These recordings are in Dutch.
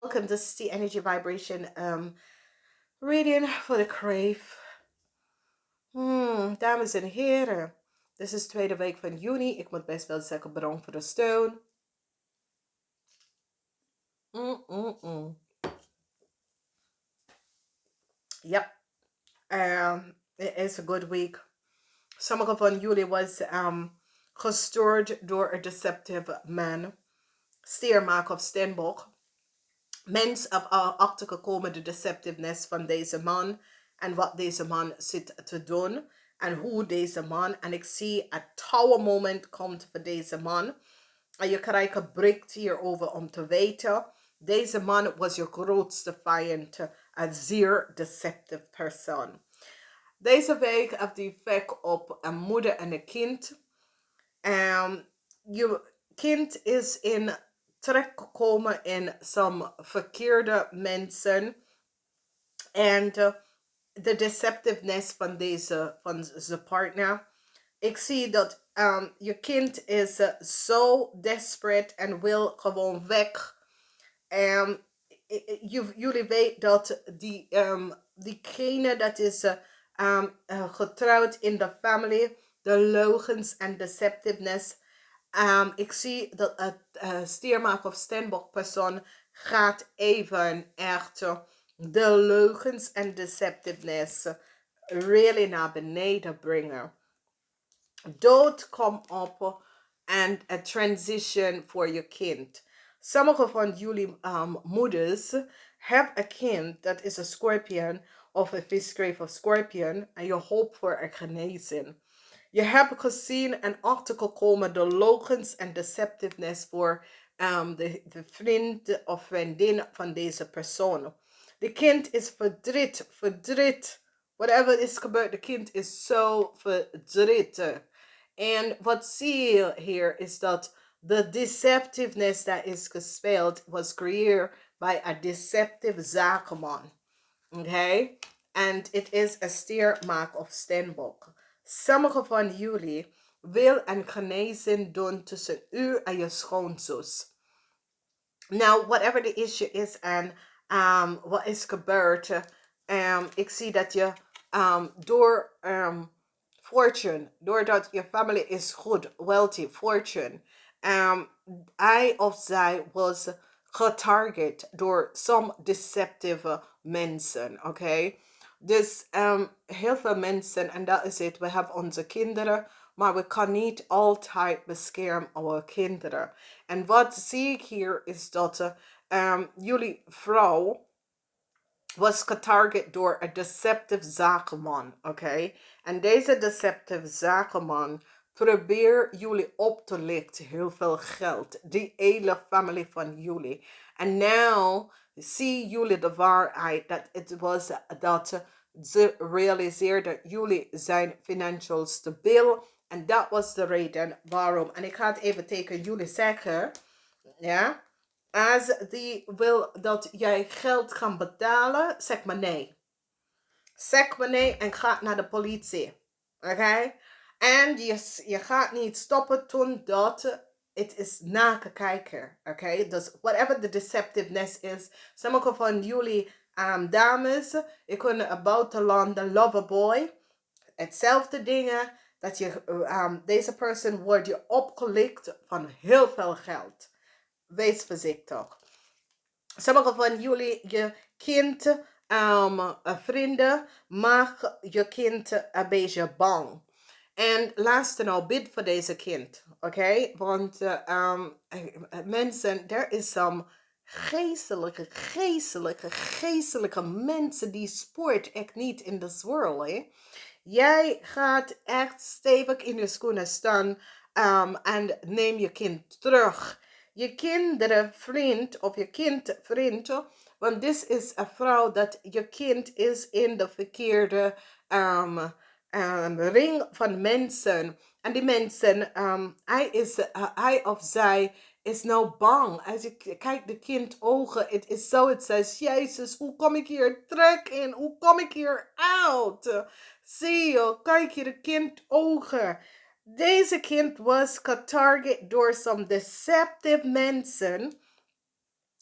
Welcome. This is the energy vibration reading for the KREEFT. Dames en heren, dit is de tweede week van juni. Ik moet best wel zeggen bedankt voor de steun. Yep, it is a good week. Sommige van jullie was gestoord door een deceptive man, steermaker of steenbok. Mens achter gekomen de deceptiveness van deze man en wat deze man zit te doen en hoe deze man, en ik zie een tower moment komt voor deze man en je krijgt een bericht hierover om te weten, deze man was je grootste vijand, een zeer deceptive persoon. Deze week heeft die effect op een moeder en een kind. Je kind is in terechtgekomen in some verkeerde mensen. En de deceptiveness van zijn partner. Ik zie dat je kind is zo desperate en wil gewoon weg. Jullie weten dat diegene dat is getrouwd in de family, de leugens en deceptiveness. Ik zie dat het stiermaker of steenbok persoon gaat even echt de leugens en deceptiveness really naar beneden brengen. Dood komt op en een transition voor je kind. Sommige van jullie moeders hebben een kind dat is een scorpion of een visgreep of scorpion en je hoopt voor een genezing. Je hebt gezien en achtergekomen de leugens en deceptiveness voor de vriend of vriendin van deze persoon. De kind is verdriet. Whatever is gebeurd, de kind is zo verdrietig. En wat zie je hier is dat de deceptiveness that is gespeeld was created by a deceptive zakenman. Okay? And it is a steermaker of steenbok. Sommige van jullie wil een genezing doen tussen u en je schoonzus. Now, whatever the issue is en wat is gebeurd, ik zie dat je door fortune, doordat je family is goed, wealthy, fortune, hij of zij was getarget door some deceptive mensen, oké? Dus heel veel mensen, en dat is het, we hebben onze kinderen, maar we kan niet altijd beschermen onze kinderen. En wat zie ik hier is dat jullie vrouw was getarget door een deceptive zakenman, oké? En deze deceptive zakenman probeert jullie op te lichten heel veel geld. Die hele familie van jullie. En nu zien jullie de waarheid dat het was dat ze realiseerden jullie zijn financieel stabiel. En dat was de reden waarom. En ik ga het even tegen jullie zeggen. Ja. Als die wil dat jij geld gaat betalen, zeg maar nee. Zeg maar nee en ga naar de politie. Oké? En je gaat niet stoppen toen dat het is nakijken. Oké? Dus whatever the deceptiveness is. Sommige van jullie dames, je kunnen een buitenland, een loverboy. Hetzelfde dingen. Dat deze persoon wordt je opgelicht van heel veel geld. Wees voorzichtig. Sommige van jullie, je kind, vrienden, mag je kind een beetje bang. En laatste nou, bid voor deze kind. Oké? Want mensen, er is some geestelijke mensen die sport echt niet in this world. Jij gaat echt stevig in je schoenen staan en neem je kind terug. Je kindervriend of je kindvriend, want dit is een vrouw dat je kind is in de verkeerde ring van mensen. En die mensen, hij of zij is nou bang. Als je kijkt de kind ogen, het is zo, het zegt, Jezus, hoe kom ik hier terug in? Hoe kom ik hier out? Zie je, kijk je de kind ogen. Deze kind was getarget door some deceptive mensen.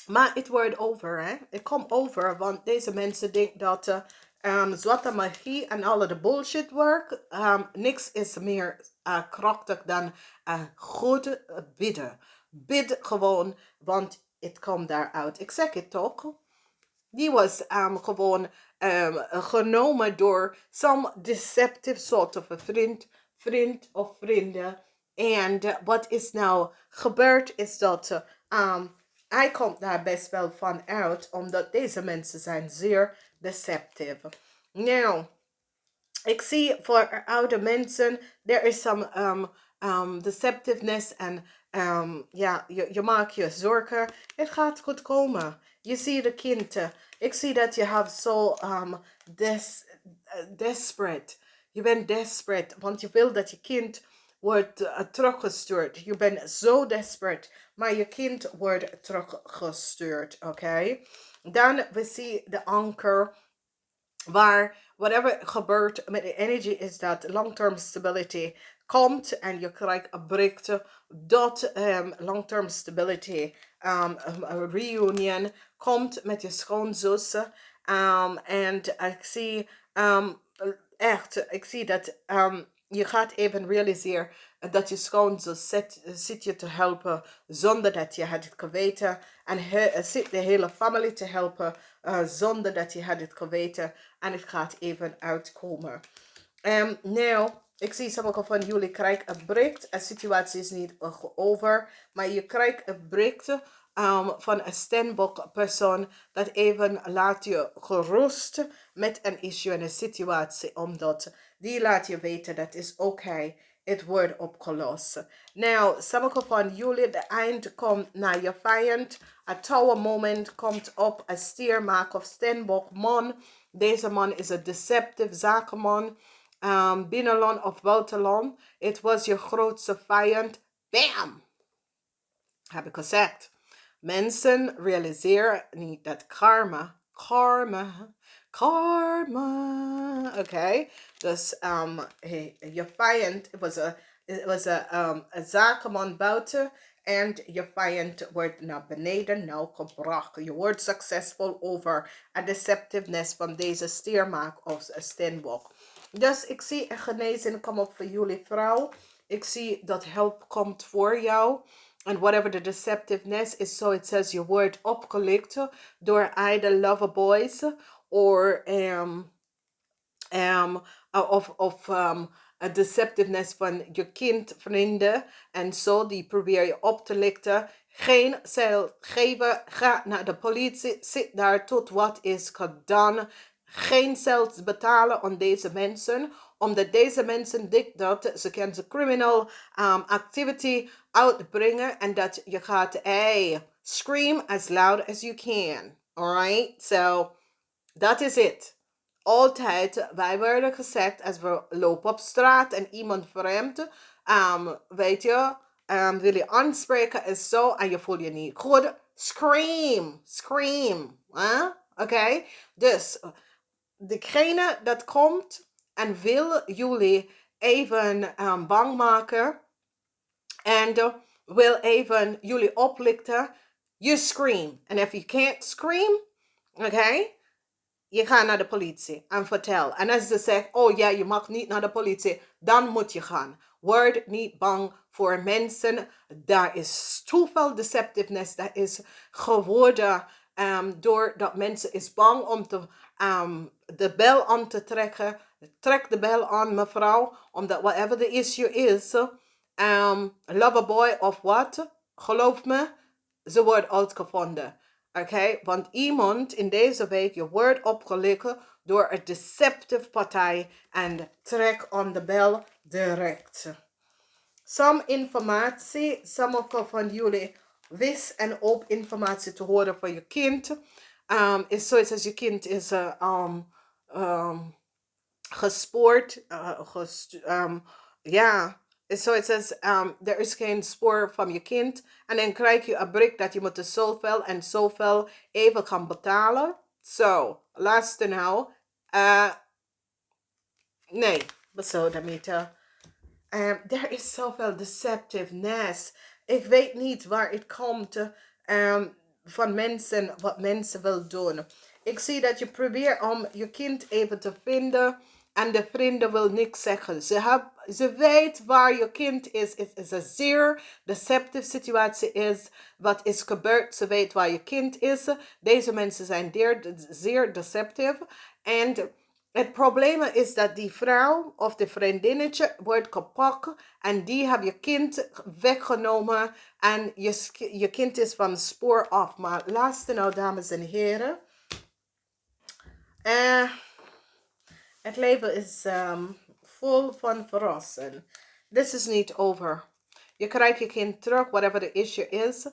Maar het wordt over, hè. Het komt over, want deze mensen denken dat zwarte magie en alle de bullshit work, niks is meer krachtig dan goed bidden. Bid gewoon, want het komt daaruit. Ik zeg het toch? Die was gewoon genomen door some deceptive sort of een vriend of vrienden. En wat is nou gebeurd is dat hij komt daar best wel van uit, omdat deze mensen zijn zeer deceptive. Nou, ik zie voor oude mensen, there is some deceptiveness en ja, je maakt je zorgen. Het gaat goed komen. Je ziet de kind. Ik zie dat je hebt zo desperate. Je bent desperate, want je wil dat je kind wordt teruggestuurd. Je bent zo desperate, maar je kind wordt teruggestuurd, oké? Dan we zien de anker waar whatever gebeurt met de energy is dat long-term stability komt en je krijgt een bericht dat long-term stability een reunion komt met je schoonzussen. En ik zie echt, ik zie dat je gaat even realiseren dat je schoonzus zit je te helpen zonder dat je had het geweten. En zit de hele familie te helpen zonder dat je had het geweten. En het gaat even uitkomen. Nou, ik zie sommige van jullie krijgen een bericht. De situatie is niet over. Maar je krijgt een bericht van een steenbok persoon dat even laat je gerust met een issue en een situatie. Omdat die laat je weten dat is oké. Het wordt opgelost. Nou, sommige van jullie, de eind komt naar je vijand. Een tower moment komt op een stiermaak of steenbok man. Deze man is een deceptive zakenman. Binnenland of buitenland. Het was je grootste vijand. Bam! Heb ik gezegd. Mensen realiseren niet dat karma. Oké. Dus je vijand was een zakenman buiten. En je vijand wordt naar beneden nou gebracht. Je wordt succesvol over de deceptiveness van deze stiermaak of steenbok. Dus ik zie een genezing komen op voor jullie vrouw. Ik zie dat hulp komt voor jou. And whatever the deceptiveness is, so it says je wordt opgelicht door either lover boys or a deceptiveness van je kind, vrienden en zo, die probeer je op te lichten. Geen cel geven, ga naar de politie, zit daar tot wat is gedaan. Geen cel betalen aan deze mensen, omdat deze mensen denken dat ze kunnen ze criminal activity uitbrengen en dat je gaat, scream as loud as you can. Alright, so that is it. Altijd, wij worden gezegd, als we lopen op straat en iemand vreemd, weet je, wil je aanspreken en zo, en je voelt je niet goed, scream, oké? Dus, degene dat komt en wil jullie even bang maken, en wil even jullie oplichten, you scream. And if you can't scream, okay, je gaat naar de politie en vertel. En als ze zegt, oh ja, je mag niet naar de politie, dan moet je gaan. Word niet bang voor mensen. Daar is zoveel deceptiveness. Dat is geworden doordat mensen is bang om de bel aan te trekken. Trek de bel aan, mevrouw. Omdat whatever the issue is, loverboy of what, geloof me, ze wordt uitgevonden. Oké, want iemand in deze week, je wordt opgelicht door een deceptive partij en trek aan de bel direct. Some informatie, sommige van jullie wist en op informatie te horen voor je kind. Is zoiets als je kind is gespoord, ja. So it says, er is geen spoor van je kind. En dan krijg je een bericht dat je moet zoveel en zoveel even gaan betalen. Zo, luister nou. Nee, besodemieten. Er is zoveel deceptiveness. Ik weet niet waar het komt. van mensen, wat mensen wil doen. Ik zie dat je probeert om je kind even te vinden en de vrienden wil niks zeggen. Ze weet waar je kind is. Het is een zeer deceptive situatie is. Wat is gebeurd, ze weet waar je kind is. Deze mensen zijn zeer deceptive. En het probleem is dat die vrouw of de vriendinnetje wordt gepakt en die heeft je kind weggenomen en je kind is van het spoor af. Maar luister nou, dames en heren. Het leven is vol van verrassing. Dit is niet over. Je krijgt je kind terug, whatever the issue is.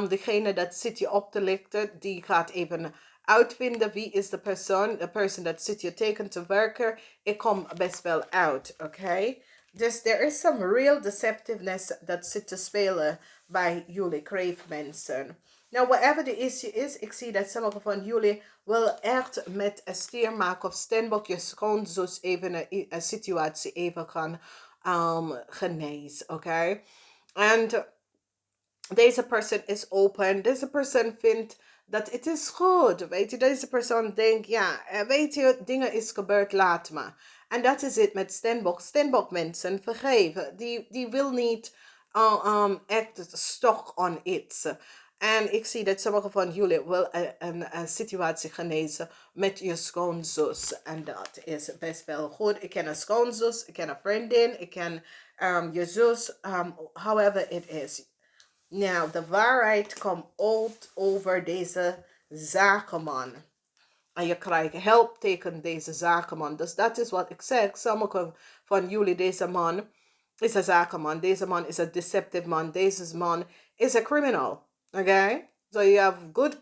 Degene dat zit je op te lichten, die gaat even uitvinden wie is de persoon dat zit je tegen te werken. Ik kom best wel uit, oké? Dus er is some real deceptiveness dat zit te spelen bij jullie kreeftmensen. Nou, whatever the issue is, ik zie dat sommige van jullie wel echt met een stiermaak of steenbokjes gewoon zo even een situatie even gaan genezen, oké? En deze persoon is open. Deze persoon vindt dat het is goed. Weet je, deze persoon denkt, ja, weet je, dingen is gebeurd, laat maar. En dat is het met Stenbok. Stenbok mensen vergeven. Die wil niet echt stok on iets. En ik zie dat sommige van jullie wel een situatie genezen met je schoonzus. En dat is best wel goed. Ik ken een schoonzus, ik ken een vriendin, ik ken je zus, however it is. Nou, de waarheid komt uit over deze zakenman. En je krijgt hulp tegen deze zakenman. Dus dat is wat ik zeg. Sommige van jullie, deze man is een zakenman. Deze man is een deceptive man. Deze man is een criminal. Okay? So you have good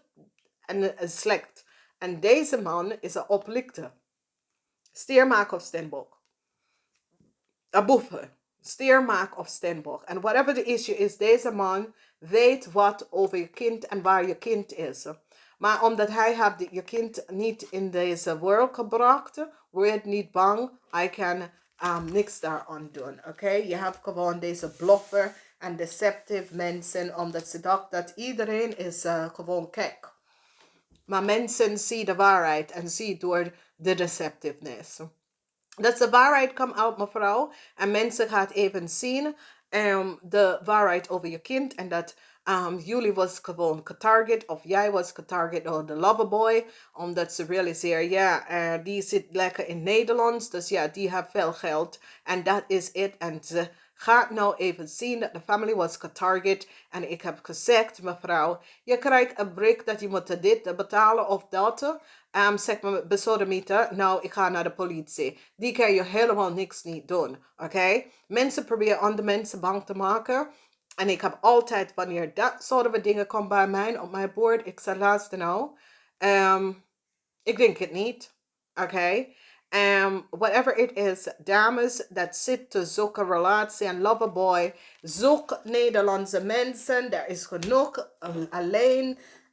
and slecht. En deze man is een oplichter. Stiermaak of steenbok. Een boeven. Stiermaak of steenbok. En whatever the issue is, deze man weet wat over je kind en waar je kind is. Maar omdat hij heeft je kind niet in deze wereld gebracht, word niet bang. Hij kan niks daaraan doen. Oké? Je hebt gewoon deze bluffer en deceptive mensen, omdat ze dachten dat iedereen is gewoon gek. Maar mensen zien de waarheid en zien door de deceptiveness. Dat de waarheid komt uit, mevrouw. En mensen gaan even zien de waarheid over je kind. En dat jullie was gewoon getarget. Of jij was getarget door de loverboy. Omdat ze realiseren, ja, die zit lekker in Nederland. Dus ja, die heeft veel geld. En dat is het. En ze gaat nou even zien dat de family was getarget. En ik heb gezegd, mevrouw, je krijgt een break dat je moet dit betalen of dat. Zeg maar, besodemieter, nou, ik ga naar de politie. Die kan je helemaal niks niet doen, oké? Mensen proberen andere mensen bang te maken. En ik heb altijd, wanneer dat soort dingen komt bij mij op mijn bord, ik zeg, luister nou, ik denk het niet, oké? Whatever it is, dames, dat zit te zoeken relatie en loverboy, zoek Nederlandse mensen, er is genoeg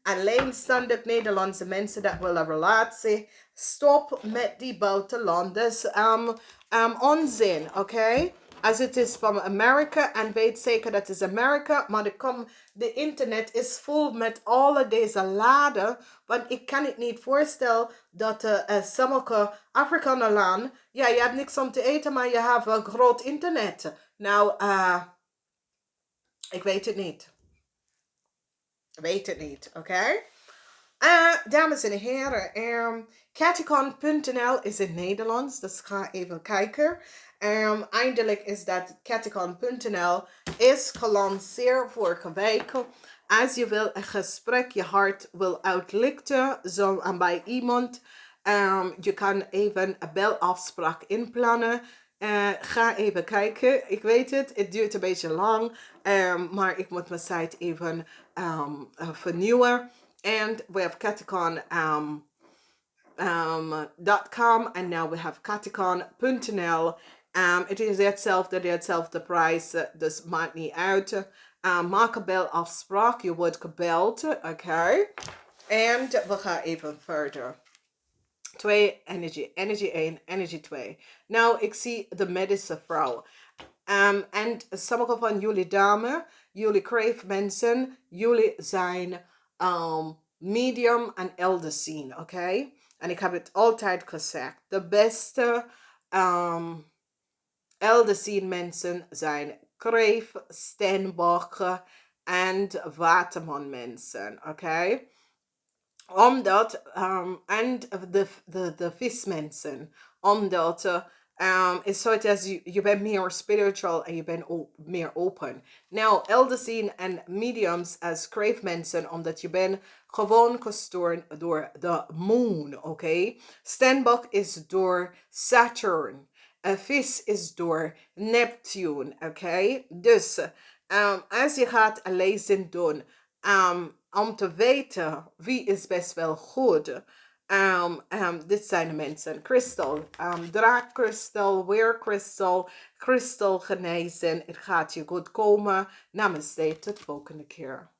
alleenstandig Nederlandse mensen dat willen een relatie. Stop met die buitenlanders onzin, oké? Als het is van Amerika en weet zeker dat het is Amerika, maar de internet is vol met alle deze laden, want ik kan het niet voorstellen dat sommige Afrikanen landen, ja, je hebt niks om te eten, maar je hebt een groot internet. Nou, ik weet het niet. Weet het niet, oké? Dames en heren, Caticon.nl is in Nederlands, dus ga even kijken. Eindelijk is dat Caticon.nl is gelanceerd vorige week. Als je wil een gesprek, je hart wil uitlichten, zo aan bij iemand, je kan even een belafspraak inplannen. Ga even kijken. Ik weet het duurt een beetje lang, maar ik moet mijn site even vernieuwen. And we have Caticon.com and now we have Caticon.nl. Het is hetzelfde prijs, dus maakt niet uit. Maak een belafspraak, je wordt gebeld, oké? En we gaan even verder. 2 energy 1, energy 2. Nou, ik zie de medische vrouw. En sommige van jullie dames, jullie kreeftmensen, jullie zijn medium en elderzien, oké? En ik heb het altijd gezegd. De beste elderzien mensen zijn kreef, steenbok en waterman mensen, oké? Omdat, en de vismensen, omdat het soort als je bent meer spiritual en je bent meer open. Nou, elderzien en mediums als crave mensen, omdat je bent gewoon gestoord door de moon, oké? Steenbok is door Saturn. Een vis is door Neptune, oké? Dus als je gaat een lezing doen, om te weten wie is best wel goed. Dit zijn de mensen. Crystal, draakkristal, weerkristal, kristal genezen. Het gaat je goed komen. Namaste, tot volgende keer.